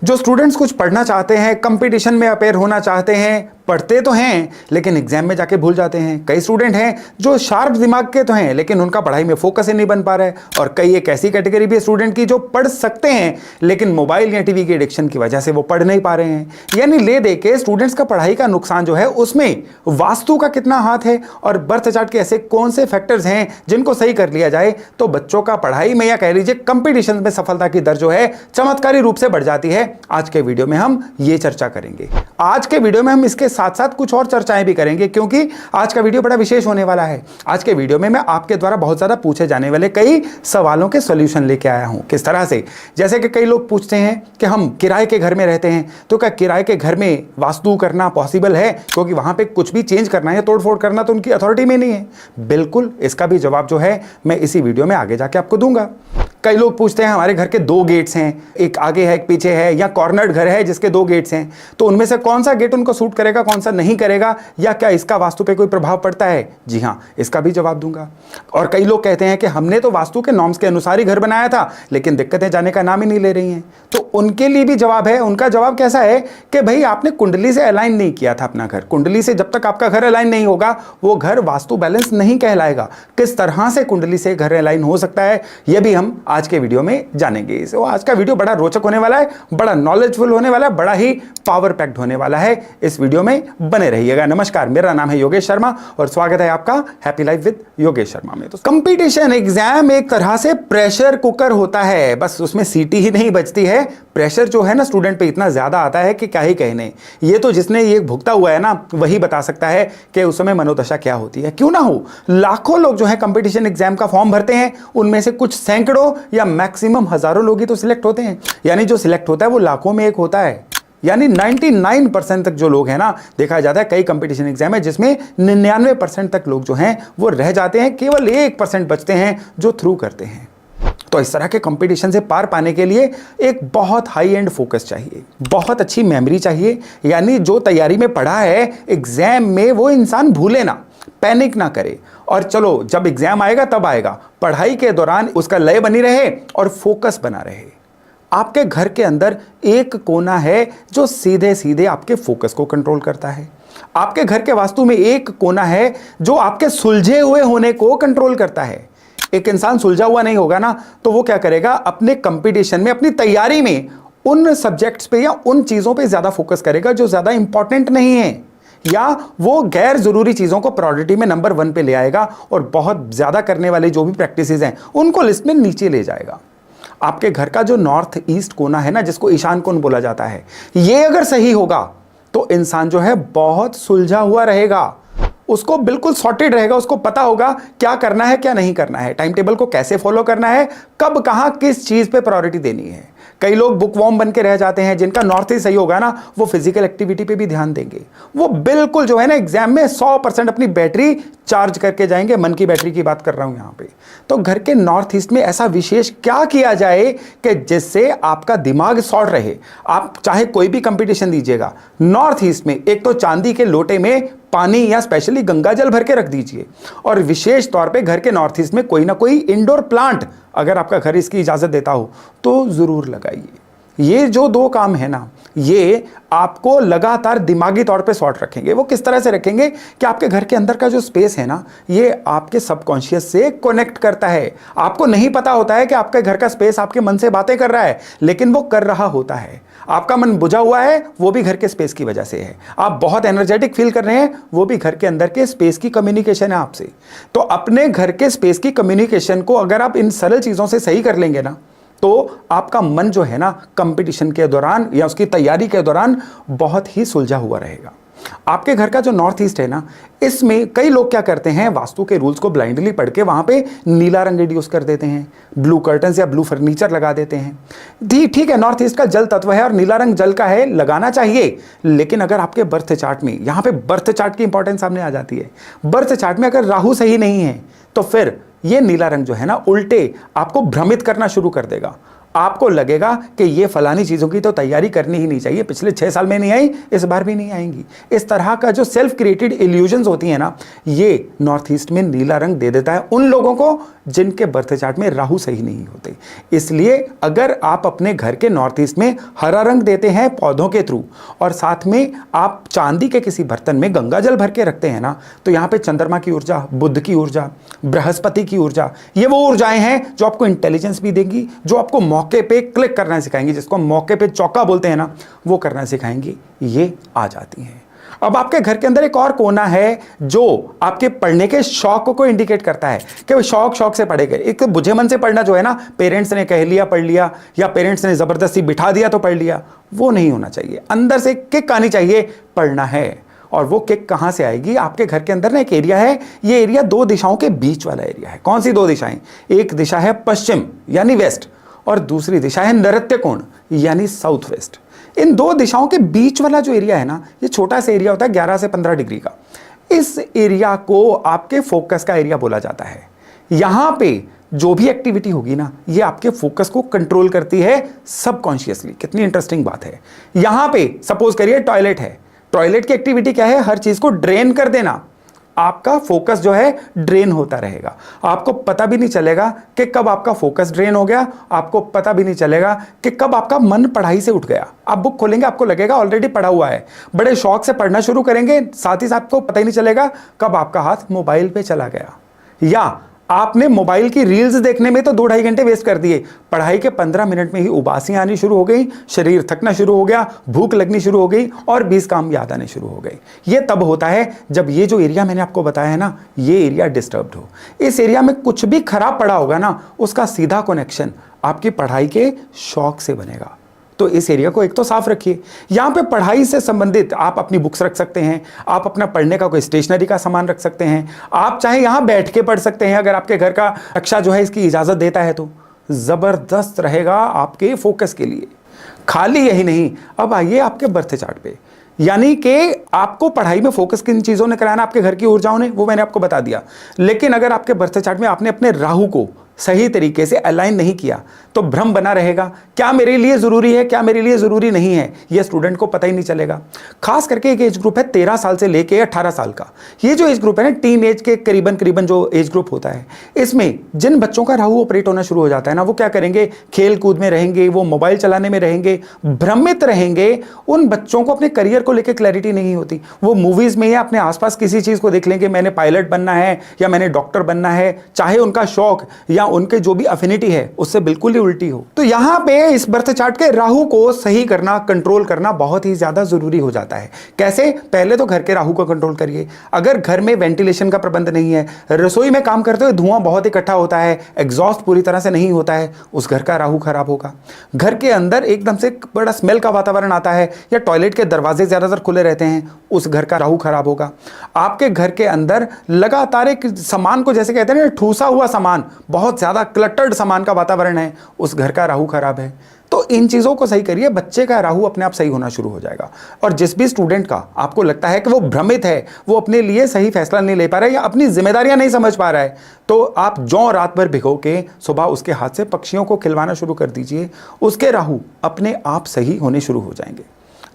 जो स्टूडेंट्स कुछ पढ़ना चाहते हैं, कंपटीशन में अपेयर होना चाहते हैं, पढ़ते तो हैं लेकिन एग्जाम में जाके भूल जाते हैं। कई स्टूडेंट हैं जो शार्प दिमाग के तो हैं लेकिन उनका पढ़ाई में फोकस ही नहीं बन पा रहा है। और कई एक ऐसी कैटेगरी भी है स्टूडेंट की जो पढ़ सकते हैं लेकिन मोबाइल या टीवी के एडिक्शन की वजह से वो पढ़ नहीं पा रहे हैं। यानी ले दे के स्टूडेंट्स का पढ़ाई का नुकसान जो है उसमें वास्तु का कितना हाथ है और बर्थ चार्ट के ऐसे कौन से फैक्टर्स हैं जिनको सही कर लिया जाए तो बच्चों का पढ़ाई में या कह लीजिए कंपटीशन में सफलता की दर जो है चमत्कारी रूप से बढ़ जाती है। आज के वीडियो में हम ये चर्चा करेंगे। आज के वीडियो में हम इसके साथ साथ कुछ और चर्चाएं भी करेंगे क्योंकि आज का वीडियो बड़ा विशेष होने वाला है। आज के वीडियो में मैं आपके द्वारा बहुत ज्यादा पूछे जाने वाले कई सवालों के सॉल्यूशन लेके आया हूं। किस तरह से? जैसे कि कई लोग पूछते हैं कि हम किराए के घर में रहते हैं तो क्या किराए के घर में वास्तु करना पॉसिबल है, क्योंकि वहां पे कुछ भी चेंज करना है, तोड़फोड़ करना तो उनकी अथॉरिटी में नहीं है। बिल्कुल, इसका भी जवाब जो है मैं इसी वीडियो में आगे जाके आपको दूंगा। कई लोग पूछते हैं हमारे घर के 2 गेट्स हैं, एक आगे है एक पीछे है, या कॉर्नर्ड घर है जिसके 2 गेट्स हैं, तो उनमें से कौन सा गेट उनको सूट करेगा कौन सा नहीं करेगा, या क्या इसका वास्तु पे कोई प्रभाव पड़ता है? जी हाँ, इसका भी जवाब दूंगा। और कई लोग कहते हैं कि हमने तो वास्तु के नॉर्म्स के अनुसार ही घर बनाया था लेकिन दिक्कतें जाने का नाम ही नहीं ले रही हैं, तो उनके लिए भी जवाब है। उनका जवाब कैसा है कि भाई आपने कुंडली से अलाइन नहीं किया था अपना घर। कुंडली से जब तक आपका घर अलाइन नहीं होगा वो घर वास्तु बैलेंस नहीं कहलाएगा। किस तरह से कुंडली से घर अलाइन हो सकता है यह भी हम आज के वीडियो में जानेंगे। तो आज का वीडियो बड़ा रोचक होने वाला है, बड़ा नॉलेजफुल होने वाला है, बड़ा ही पावर पैक्ड होने वाला है। इस वीडियो में बने रहिएगा। नमस्कार, मेरा नाम है योगेश शर्मा और स्वागत है आपका happy life with Yogesh Sharma में। तो कंपटीशन एग्जाम एक तरह से प्रेशर कुकर होता है, बस उसमें सीटी ही नहीं बचती है। प्रेशर जो है ना स्टूडेंट पे इतना ज्यादा आता है कि क्या ही कहने। ये तो जिसने ये भुगता हुआ है ना वही बता सकता है कि उस समय मनोदशा क्या होती है। क्यों ना हो, लाखों लोग जो है कंपटीशन एग्जाम का फॉर्म भरते हैं, उनमें से कुछ सैकड़ों या मैक्सिमम हजारों लोग ही तो सिलेक्ट होते हैं। यानी जो सिलेक्ट होता है वो लाखों में एक होता है। यानी 99% तक जो लोग हैं ना, देखा जाता है कई कंपटीशन एग्जाम है जिसमें 99% तक लोग जो हैं वो रह जाते हैं, केवल 1% बचते हैं जो थ्रू करते हैं। तो इस तरह के कंपटीशन से पार पाने के लिए एक बहुत हाई एंड फोकस चाहिए, बहुत अच्छी मेमोरी चाहिए। यानी जो तैयारी में पढ़ा है एग्जाम में वो इंसान भूले ना, पैनिक ना करे, और चलो जब एग्जाम आएगा तब आएगा, पढ़ाई के दौरान उसका लय बनी रहे और फोकस बना रहे। आपके घर के अंदर एक कोना है जो सीधे सीधे आपके फोकस को कंट्रोल करता है। आपके घर के वास्तु में एक कोना है जो आपके सुलझे हुए होने को कंट्रोल करता है। एक इंसान सुलझा हुआ नहीं होगा ना तो वो क्या करेगा, अपने कंपटीशन में, अपनी तैयारी में उन सब्जेक्ट्स पे या उन चीजों पे ज्यादा फोकस करेगा जो ज्यादा इंपॉर्टेंट नहीं है, या वो गैर जरूरी चीजों को प्रायोरिटी में नंबर 1 पे ले आएगा और बहुत ज्यादा करने वाली जो भी प्रैक्टिसेस हैं उनको लिस्ट में नीचे ले जाएगा। आपके घर का जो नॉर्थ ईस्ट कोना है ना, जिसको ईशान कोण बोला जाता है, ये अगर सही होगा तो इंसान जो है बहुत सुलझा हुआ रहेगा, उसको बिल्कुल सॉर्टेड रहेगा, उसको पता होगा क्या करना है क्या नहीं करना है, टाइम टेबल को कैसे फॉलो करना है, कब कहां किस चीज पे प्रायोरिटी देनी है। कई लोग बुकवॉर्म बन के रह जाते हैं, जिनका नॉर्थ ही सही होगा ना वो फिजिकल एक्टिविटी पे भी ध्यान देंगे, वो बिल्कुल जो है ना एग्जाम में 100% अपनी बैटरी चार्ज करके जाएंगे। मन की बैटरी की बात कर रहा हूं यहां पे। तो घर के नॉर्थ ईस्ट में ऐसा विशेष क्या किया जाए कि जिससे आपका दिमाग शॉर्ट रहे। आप चाहे कोई भी कंपटीशन दीजिएगा, नॉर्थ ईस्ट में एक तो चांदी के लोटे में पानी या स्पेशली गंगा जल भर के रख दीजिए, और विशेष तौर पे घर के नॉर्थ ईस्ट में कोई ना कोई इंडोर प्लांट, अगर आपका घर इसकी इजाजत देता हो तो जरूर लगाइए। ये जो 2 काम है ना, ये आपको लगातार दिमागी तौर पे शॉर्ट रखेंगे। वो किस तरह से रखेंगे कि आपके घर के अंदर का जो स्पेस है ना, ये आपके सबकॉन्शियस से कनेक्ट करता है। आपको नहीं पता होता है कि आपके घर का स्पेस आपके मन से बातें कर रहा है, लेकिन वो कर रहा होता है। आपका मन बुझा हुआ है, वो भी घर के स्पेस की वजह से है। आप बहुत एनर्जेटिक फील कर रहे हैं, वो भी घर के अंदर के स्पेस की कम्युनिकेशन है आपसे। तो अपने घर के स्पेस की कम्युनिकेशन को अगर आप इन सरल चीजों से सही कर लेंगे ना, तो आपका मन जो है ना कंपटीशन के दौरान या उसकी तैयारी के दौरान बहुत ही सुलझा हुआ रहेगा। आपके घर का जो नॉर्थ ईस्ट है ना, इसमें कई लोग क्या करते हैं, वास्तु के रूल्स को ब्लाइंडली पढ़ के वहां पे नीला रंग इंड्यूस कर देते हैं, ब्लू कर्टन्स या ब्लू फर्नीचर लगा देते हैं। ठीक है, नॉर्थ ईस्ट का जल तत्व है और नीला रंग जल का है, लगाना चाहिए। लेकिन अगर आपके बर्थ चार्ट में, यहां पे बर्थ चार्ट की इंपॉर्टेंस सामने आ जाती है, बर्थ चार्ट में अगर राहु सही नहीं है तो फिर ये नीला रंग जो है ना उल्टे आपको भ्रमित करना शुरू कर देगा। आपको लगेगा कि ये फलानी चीज़ों की तो तैयारी करनी ही नहीं चाहिए, पिछले 6 साल में नहीं आई, इस बार भी नहीं आएंगी। इस तरह का जो सेल्फ क्रिएटेड इल्यूजन्स होती हैं ना, ये नॉर्थ ईस्ट में नीला रंग दे देता है उन लोगों को जिनके बर्थ चार्ट में राहु सही नहीं होते। इसलिए अगर आप अपने घर के नॉर्थ ईस्ट में हरा रंग देते हैं पौधों के थ्रू, और साथ में आप चांदी के किसी बर्तन में गंगा जल भर के रखते हैं ना, तो यहाँ पे चंद्रमा की ऊर्जा, बुध की ऊर्जा, बृहस्पति की ऊर्जा, ये वो ऊर्जाएं हैं जो आपको इंटेलिजेंस भी देंगी, जो आपको मौके पे क्लिक करना सिखाएंगी, जिसको मौके पे चौका बोलते हैं ना, वो करना सिखाएंगी, ये आ जाती हैं। अब आपके घर के अंदर एक और कोना है जो आपके पढ़ने के शौक को इंडिकेट करता है कि वो शौक से पढ़ेगा। एक बुझे मन से पढ़ना जो है ना, पेरेंट्स ने कह लिया पढ़ लिया, या पेरेंट्स ने जबरदस्ती बिठा दिया तो पढ़ लिया, वो नहीं होना चाहिए। अंदर से किक आनी चाहिए, पढ़ना है। और वो किक कहां से आएगी? आपके घर के अंदर ना एक एरिया है, ये एरिया 2 दिशाओं के बीच वाला एरिया है। कौन सी 2 दिशाएं? एक दिशा है पश्चिम यानी वेस्ट, और दूसरी दिशा है नृत्य कोण यानी साउथ वेस्ट। इन 2 दिशाओं के बीच वाला जो एरिया है ना, ये छोटा सा एरिया होता है 11 से 15 डिग्री का। इस एरिया को आपके फोकस का एरिया बोला जाता है। यहां पे जो भी एक्टिविटी होगी ना, ये आपके फोकस को कंट्रोल करती है सबकॉन्शियसली। कितनी इंटरेस्टिंग बात है। यहां पे सपोज करिए टॉयलेट है, टॉयलेट की एक्टिविटी क्या है? हर चीज को ड्रेन कर देना। आपका फोकस जो है ड्रेन होता रहेगा, आपको पता भी नहीं चलेगा कि कब आपका फोकस ड्रेन हो गया, आपको पता भी नहीं चलेगा कि कब आपका मन पढ़ाई से उठ गया। आप बुक खोलेंगे, आपको लगेगा ऑलरेडी पढ़ा हुआ है, बड़े शौक से पढ़ना शुरू करेंगे, साथ ही साथ आपको पता ही नहीं चलेगा कब आपका हाथ मोबाइल पे चला गया, या आपने मोबाइल की रील्स देखने में तो 2-2.5 घंटे वेस्ट कर दिए, पढ़ाई के 15 मिनट में ही उबासियां आनी शुरू हो गई, शरीर थकना शुरू हो गया, भूख लगनी शुरू हो गई, और 20 काम याद आने शुरू हो गए। ये तब होता है जब ये जो एरिया मैंने आपको बताया है ना, ये एरिया डिस्टर्ब्ड हो। इस एरिया में कुछ भी खराब पड़ा होगा ना, उसका सीधा कनेक्शन आपकी पढ़ाई के शौक से बनेगा। तो इस एरिया को एक तो साफ रखिए। यहां पे पढ़ाई से संबंधित आप अपनी बुक्स रख सकते हैं, आप अपना पढ़ने का कोई स्टेशनरी का सामान रख सकते हैं, आप चाहे यहां बैठ के पढ़ सकते हैं, अगर आपके घर का कक्षा जो है इसकी इजाजत देता है तो जबरदस्त रहेगा आपके फोकस के लिए। खाली यही नहीं, अब आइए आपके बर्थ चार्ट पे, यानी कि आपको पढ़ाई में फोकस किन चीजों ने कराना, आपके घर की ऊर्जाओं ने, वो मैंने आपको बता दिया। लेकिन अगर आपके बर्थ चार्ट में आपने अपने राहु को सही तरीके से अलाइन नहीं किया तो भ्रम बना रहेगा, क्या मेरे लिए जरूरी है, क्या मेरे लिए जरूरी नहीं है, यह स्टूडेंट को पता ही नहीं चलेगा। खास करके एक एज ग्रुप है 13 साल से लेके 18 साल का, ये जो एज ग्रुप है ना, टीन एज के करीबन जो एज ग्रुप होता है, इसमें जिन बच्चों का राहु ऑपरेट होना शुरू हो जाता है ना, वो क्या करेंगे? खेल कूद में रहेंगे, वो मोबाइल चलाने में रहेंगे, भ्रमित रहेंगे। उन बच्चों को अपने करियर को लेकर क्लैरिटी नहीं होती, वो मूवीज में या अपने आसपास किसी चीज को देख लेंगे, मैंने पायलट बनना है या मैंने डॉक्टर बनना है, चाहे उनका शौक या उनके जो भी अफिनिटी है उससे बिल्कुल ही उल्टी हो। तो यहां पे इस बर्थ चार्ट के राहु को सही करना, कंट्रोल करना बहुत ही ज्यादा जरूरी हो जाता है। कैसे? पहले तो घर के राहु को कंट्रोल करिए। अगर घर में वेंटिलेशन का प्रबंध नहीं है, रसोई में काम करते हुए धुआं बहुत इकट्ठा होता है, एग्जॉस्ट पूरी तरह से नहीं होता है, उस घर का राहु खराब होगा। घर के अंदर एकदम से बड़ा स्मेल का वातावरण आता है, या टॉयलेट के दरवाजे ज्यादातर खुले रहते हैं, उस घर का राहु खराब होगा। आपके घर के अंदर लगातार एक सामान को, जैसे कहते हैं ना, ठूसा हुआ सामान, बहुत ज्यादा क्लटर्ड सामान का वातावरण है, उस घर का राहु खराब है। तो इन चीजों को सही करिए, बच्चे का राहु अपने आप सही होना शुरू हो जाएगा। और जिस भी स्टूडेंट का आपको लगता है कि वो भ्रमित है, वो अपने लिए सही फैसला नहीं ले पा रहा है या अपनी जिम्मेदारियां नहीं समझ पा रहा है, तो आप जौ रात भर भिगो के सुबह उसके हाथ से पक्षियों को खिलवाना शुरू कर दीजिए, उसके राहु अपने आप सही होने शुरू हो जाएंगे।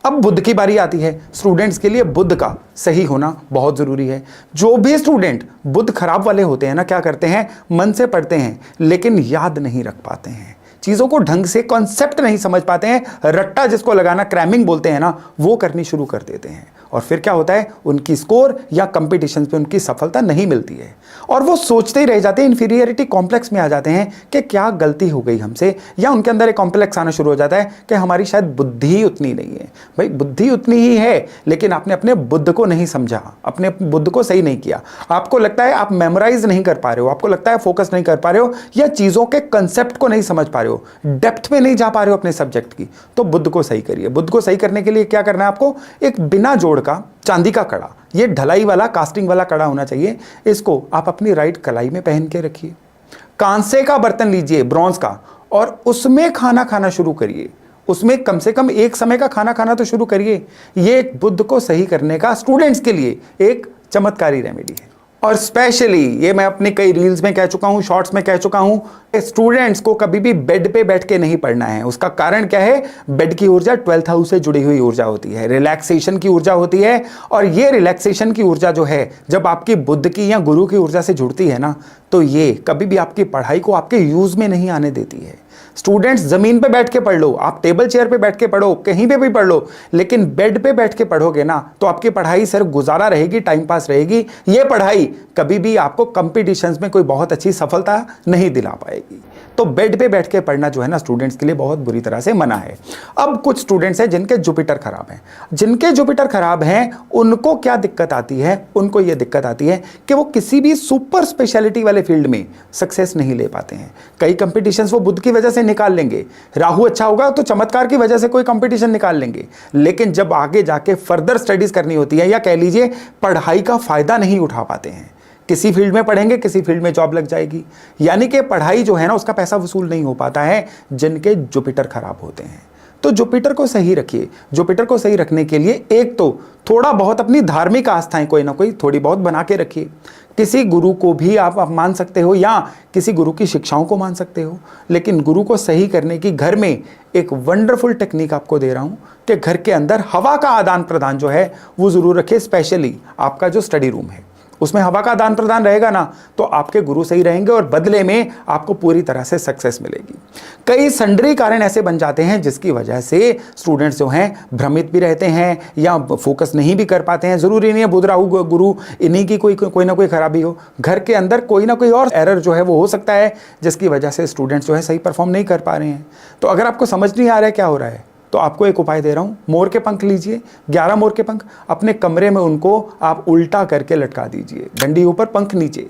अब बुध की बारी आती है। स्टूडेंट्स के लिए बुध का सही होना बहुत जरूरी है। जो भी स्टूडेंट बुध खराब वाले होते हैं ना, क्या करते हैं? मन से पढ़ते हैं लेकिन याद नहीं रख पाते हैं, चीजों को ढंग से कॉन्सेप्ट नहीं समझ पाते हैं, रट्टा जिसको लगाना, क्रैमिंग बोलते हैं ना, वो करनी शुरू कर देते हैं। और फिर क्या होता है? उनकी स्कोर या कंपटीशन पे उनकी सफलता नहीं मिलती है, और वो सोचते ही रह जाते हैं, इंफीरियरिटी कॉम्प्लेक्स में आ जाते हैं कि क्या गलती हो गई हमसे, या उनके अंदर एक कॉम्प्लेक्स आना शुरू हो जाता है कि हमारी शायद बुद्धि उतनी नहीं है। भाई बुद्धि उतनी ही है, लेकिन आपने अपने बुद्ध को नहीं समझा, अपने बुद्ध को सही नहीं किया। आपको लगता है आप मेमोराइज नहीं कर पा रहे हो, आपको लगता है फोकस नहीं कर पा रहे हो, या चीजों के कंसेप्ट को नहीं समझ पा रहे हो, डेप्थ में नहीं जा पा रहे हो अपने सब्जेक्ट की, तो बुद्ध को सही करिए। बुद्ध को सही करने के लिए क्या करना है आपको? एक बिना जोड़ का चांदी का कड़ा, ये ढलाई वाला, कास्टिंग वाला कड़ा होना चाहिए। इसको आप अपनी राइट कलाई में पहन के रखिए। कांसे का बर्तन लीजिए, ब्रॉन्ज का, और उसमें खाना खाना शुरू करिए। उसमें कम से कम एक समय का खाना खाना तो शुरू करिए। ये बुद्ध को सही करने का स्टूडेंट्स के लिए एक चमत्कारी रेमेडी है। और स्पेशली ये मैं अपने कई रील्स में कह चुका हूं, शॉर्ट्स में कह चुका हूं, स्टूडेंट्स को कभी भी बेड पे बैठ के नहीं पढ़ना है। उसका कारण क्या है? बेड की ऊर्जा 12th हाउस से जुड़ी हुई ऊर्जा होती है, रिलैक्सेशन की ऊर्जा होती है। और ये रिलैक्सेशन की ऊर्जा जो है, जब आपकी बुद्ध की या गुरु की ऊर्जा से जुड़ती है ना, तो ये कभी भी आपकी पढ़ाई को आपके यूज में नहीं आने देती है। स्टूडेंट्स, जमीन पे बैठ के पढ़ लो, आप टेबल चेयर पे बैठ के पढ़ो, कहीं पे भी पढ़ लो, लेकिन बेड पे बैठ के पढ़ोगे ना, तो आपकी पढ़ाई सिर्फ गुजारा रहेगी, टाइम पास रहेगी। ये पढ़ाई कभी भी आपको कंपटीशंस में कोई बहुत अच्छी सफलता नहीं दिला पाएगी। तो बेड पे बैठ के पढ़ना जो है ना, स्टूडेंट्स के लिए बहुत बुरी तरह से मना है। अब कुछ स्टूडेंट्स हैं जिनके जुपिटर खराब हैं। जिनके जुपिटर खराब हैं, उनको क्या दिक्कत आती है? उनको यह दिक्कत आती है कि वो किसी भी सुपर स्पेशलिटी वाले फील्ड में सक्सेस नहीं ले पाते हैं। कई कंपटीशंस वो बुद्ध की वजह से निकाल लेंगे, राहु अच्छा होगा तो चमत्कार की वजह से कोई कंपटीशन निकाल लेंगे, लेकिन जब आगे जाके फर्दर स्टडीज करनी होती है, या कह लीजिए पढ़ाई का फायदा नहीं उठा पाते हैं। किसी फील्ड में पढ़ेंगे, किसी फील्ड में जॉब लग जाएगी, यानी कि पढ़ाई जो है ना, उसका पैसा वसूल नहीं हो पाता है जिनके जुपिटर खराब होते हैं। तो जुपिटर को सही रखिए। जुपिटर को सही रखने के लिए एक तो थोड़ा बहुत अपनी धार्मिक आस्थाएं कोई ना कोई थोड़ी बहुत बना के रखिए। किसी गुरु को भी आप मान सकते हो, या किसी गुरु की शिक्षाओं को मान सकते हो, लेकिन गुरु को सही करने की घर में एक वंडरफुल टेक्निक आपको दे रहा हूं कि घर के अंदर हवा का आदान प्रदान जो है वो जरूर रखिए। स्पेशली आपका जो स्टडी रूम है, उसमें हवा का आदान प्रदान रहेगा ना, तो आपके गुरु सही रहेंगे और बदले में आपको पूरी तरह से सक्सेस मिलेगी। कई सन्ड्री कारण ऐसे बन जाते हैं जिसकी वजह से स्टूडेंट्स जो हैं भ्रमित भी रहते हैं या फोकस नहीं भी कर पाते हैं। जरूरी नहीं है बुध राहु गुरु इन्हीं की कोई ना कोई खराबी हो, घर के अंदर कोई ना कोई और एरर जो है वो हो सकता है जिसकी वजह से स्टूडेंट्स जो है सही परफॉर्म नहीं कर पा रहे हैं। तो अगर आपको समझ नहीं आ रहा है क्या हो रहा है, तो आपको एक उपाय दे रहा हूं। मोर के पंख लीजिए, 11 मोर के पंख, अपने कमरे में उनको आप उल्टा करके लटका दीजिए, डंडी ऊपर पंख नीचे।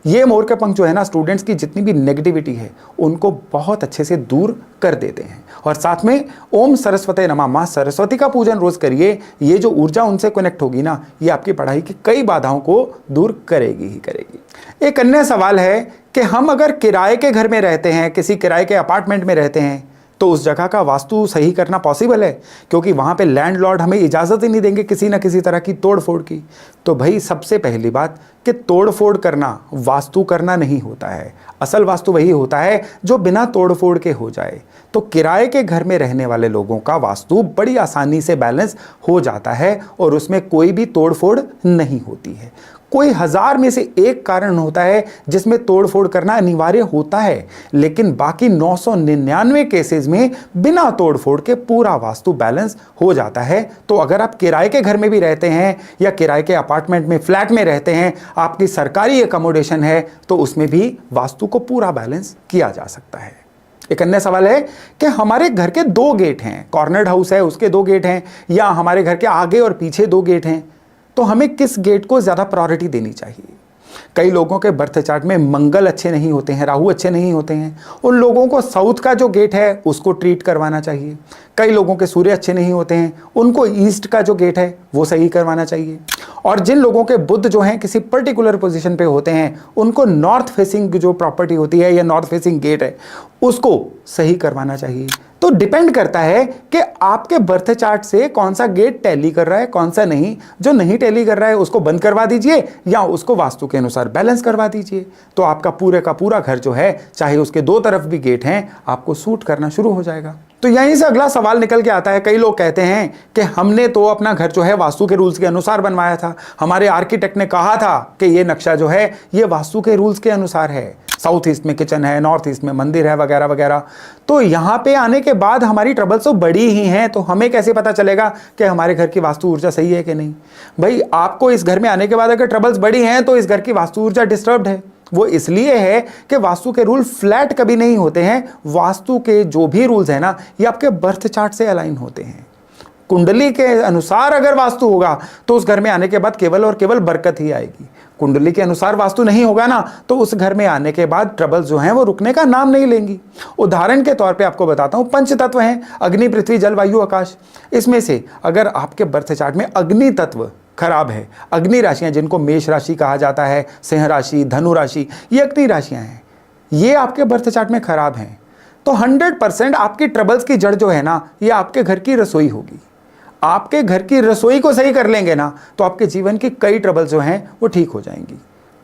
ये मोर के पंख जो है ना, स्टूडेंट्स की जितनी भी नेगेटिविटी है उनको बहुत अच्छे से दूर कर देते हैं। और साथ में ओम सरस्वती नमः, मां सरस्वती का पूजन रोज करिए। ये जो ऊर्जा उनसे कनेक्ट होगी ना, ये आपकी पढ़ाई की कई बाधाओं को दूर करेगी ही करेगी। एक अन्य सवाल है कि हम अगर किराए के घर में रहते हैं, किसी किराए के अपार्टमेंट में रहते हैं, तो उस जगह का वास्तु सही करना पॉसिबल है? क्योंकि वहाँ पे लैंडलॉर्ड हमें इजाज़त ही नहीं देंगे किसी ना किसी तरह की तोड़फोड़ की। तो भाई सबसे पहली बात कि तोड़फोड़ करना वास्तु करना नहीं होता है। असल वास्तु वही होता है जो बिना तोड़फोड़ के हो जाए। तो किराए के घर में रहने वाले लोगों का वास्तु बड़ी आसानी से बैलेंस हो जाता है और उसमें कोई भी तोड़फोड़ नहीं होती है। कोई 1000 में से एक कारण होता है जिसमें तोड़फोड़ करना अनिवार्य होता है, लेकिन बाकी 999 केसेस में बिना तोड़फोड़ के पूरा वास्तु बैलेंस हो जाता है। तो अगर आप किराए के घर में भी रहते हैं या किराए के अपार्टमेंट में, फ्लैट में रहते हैं, आपकी सरकारी एकोमोडेशन है, तो उसमें भी वास्तु को पूरा बैलेंस किया जा सकता है। एक अन्य सवाल है कि हमारे घर के 2 गेट हैं, कॉर्नर्ड हाउस है उसके 2 गेट हैं, या हमारे घर के आगे और पीछे 2 गेट हैं, तो हमें किस गेट को ज़्यादा प्रायोरिटी देनी चाहिए? कई लोगों के बर्थ चार्ट में मंगल अच्छे नहीं होते हैं, राहु अच्छे नहीं होते हैं, उन लोगों को साउथ का जो गेट है उसको ट्रीट करवाना चाहिए। कई लोगों के सूर्य अच्छे नहीं होते हैं, उनको ईस्ट का जो गेट है वो सही करवाना चाहिए। और जिन लोगों के बुध जो हैं किसी पर्टिकुलर पोजीशन पे होते हैं, उनको नॉर्थ फेसिंग जो प्रॉपर्टी होती है या नॉर्थ फेसिंग गेट है उसको सही करवाना चाहिए। तो डिपेंड करता है कि आपके बर्थ चार्ट से कौन सा गेट टैली कर रहा है, कौन सा नहीं। जो नहीं टैली कर रहा है उसको बंद करवा दीजिए या उसको वास्तु के अनुसार बैलेंस करवा दीजिए। तो आपका पूरे का पूरा घर जो है, चाहे उसके 2 तरफ भी गेट हैं, आपको सूट करना शुरू हो जाएगा। तो यहीं से अगला सवाल निकल के आता है। कई लोग कहते हैं कि हमने तो अपना घर जो है वास्तु के रूल्स के अनुसार बनवाया था, हमारे आर्किटेक्ट ने कहा था कि ये नक्शा जो है ये वास्तु के रूल्स के अनुसार है, साउथ ईस्ट में किचन है, नॉर्थ ईस्ट में मंदिर है, वगैरह वगैरह। तो यहाँ पे आने के बाद हमारी ट्रबल्स तो बड़ी ही हैं, तो हमें कैसे पता चलेगा कि हमारे घर की वास्तु ऊर्जा सही है कि नहीं? भाई आपको इस घर में आने के बाद अगर ट्रबल्स बड़ी हैं तो इस घर की वास्तु ऊर्जा डिस्टर्ब्ड है। वो इसलिए है कि वास्तु के रूल फ्लैट कभी नहीं होते हैं। वास्तु के जो भी रूल्स हैं ना, ये आपके बर्थ चार्ट से अलाइन होते हैं। कुंडली के अनुसार अगर वास्तु होगा तो उस घर में आने के बाद केवल और केवल बरकत ही आएगी। कुंडली के अनुसार वास्तु नहीं होगा ना, तो उस घर में आने के बाद ट्रबल्स जो हैं वो रुकने का नाम नहीं लेंगी। उदाहरण के तौर पे आपको बताता हूं, 5 तत्व हैं, अग्नि, पृथ्वी, जल, वायु, आकाश। इसमें से अगर आपके बर्थ चार्ट में अग्नि तत्व खराब है, अग्नि राशियां जिनको मेष राशि कहा जाता है, सिंह राशि, धनु राशि, ये अग्नि राशियां हैं, ये आपके बर्थ चार्ट में खराब हैं, तो 100% आपकी ट्रबल्स की जड़ जो है ना, ये आपके घर की रसोई होगी। आपके घर की रसोई को सही कर लेंगे ना, तो आपके जीवन की कई ट्रबल्स जो हैं वो ठीक हो जाएंगी।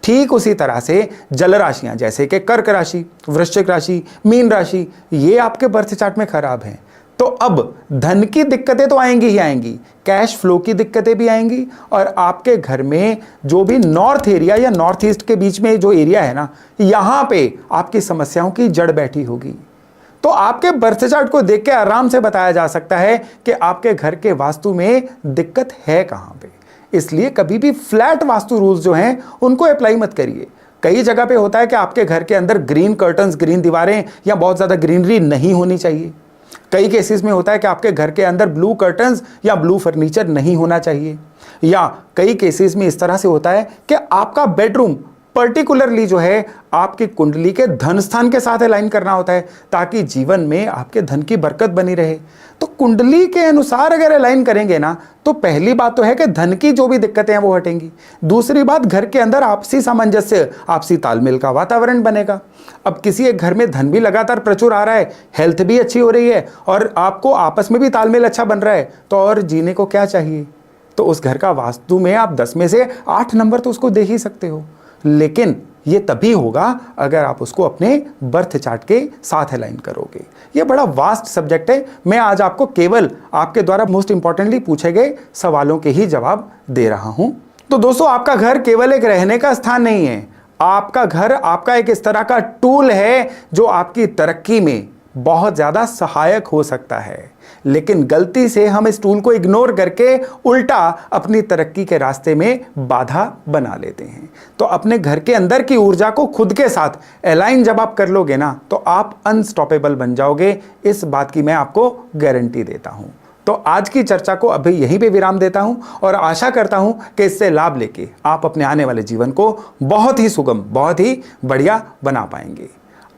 ठीक उसी तरह से जल राशियां जैसे कि कर्क राशि, वृश्चिक राशि, मीन राशि, ये आपके बर्थ चार्ट में खराब हैं। तो अब धन की दिक्कतें तो आएंगी ही आएंगी, कैश फ्लो की दिक्कतें भी आएंगी, और आपके घर में जो भी नॉर्थ एरिया या नॉर्थ ईस्ट के बीच में जो एरिया है ना, यहां पे आपकी समस्याओं की जड़ बैठी होगी। तो आपके बर्थ चार्ट को देख के आराम से बताया जा सकता है कि आपके घर के वास्तु में दिक्कत है कहां पे। इसलिए कभी भी फ्लैट वास्तु रूल्स जो हैं उनको अप्लाई मत करिए। कई जगह पे होता है कि आपके घर के अंदर ग्रीन कर्टन्स, ग्रीन दीवारें या बहुत ज्यादा ग्रीनरी नहीं होनी चाहिए। कई केसेस में होता है कि आपके घर के अंदर ब्लू कर्टन्स या ब्लू फर्नीचर नहीं होना चाहिए। या कई केसेस में इस तरह से होता है कि आपका बेडरूम पर्टिकुलरली जो है आपकी कुंडली के धन स्थान के साथ अलाइन करना होता है, ताकि जीवन में आपके धन की बरकत बनी रहे। तो कुंडली के अनुसार अगर अलाइन करेंगे ना, तो पहली बात तो है कि धन की जो भी दिक्कतें हैं वो हटेंगी। दूसरी बात, घर के अंदर आपसी सामंजस्य, आपसी तालमेल का वातावरण बनेगा। अब किसी एक घर में धन भी लगातार प्रचुर आ रहा है, हेल्थ भी अच्छी हो रही है और आपको आपस में भी तालमेल अच्छा बन रहा है, तो और जीने को क्या चाहिए। तो उस घर का वास्तु में आप 10 में से 8 नंबर तो उसको दे ही सकते हो, लेकिन ये तभी होगा अगर आप उसको अपने बर्थ चार्ट के साथ अलाइन करोगे। ये बड़ा वास्ट सब्जेक्ट है, मैं आज आपको केवल आपके द्वारा मोस्ट इंपॉर्टेंटली पूछे गए सवालों के ही जवाब दे रहा हूं। तो दोस्तों, आपका घर केवल एक रहने का स्थान नहीं है, आपका घर आपका एक इस तरह का टूल है जो आपकी तरक्की में बहुत ज्यादा सहायक हो सकता है। लेकिन गलती से हम इस टूल को इग्नोर करके उल्टा अपनी तरक्की के रास्ते में बाधा बना लेते हैं। तो अपने घर के अंदर की ऊर्जा को खुद के साथ अलाइन जब आप कर लोगे ना, तो आप अनस्टॉपेबल बन जाओगे। इस बात की मैं आपको गारंटी देता हूं। तो आज की चर्चा को अभी यहीं पे विराम देता हूं और आशा करता हूं कि इससे लाभ लेके आप अपने आने वाले जीवन को बहुत ही सुगम, बहुत ही बढ़िया बना पाएंगे।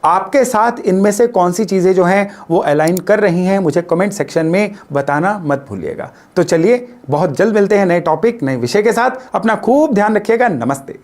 आपके साथ इनमें से कौन सी चीज़ें जो हैं वो अलाइन कर रही हैं, मुझे कमेंट सेक्शन में बताना मत भूलिएगा। तो चलिए, बहुत जल्द मिलते हैं नए टॉपिक, नए विषय के साथ। अपना खूब ध्यान रखिएगा। नमस्ते।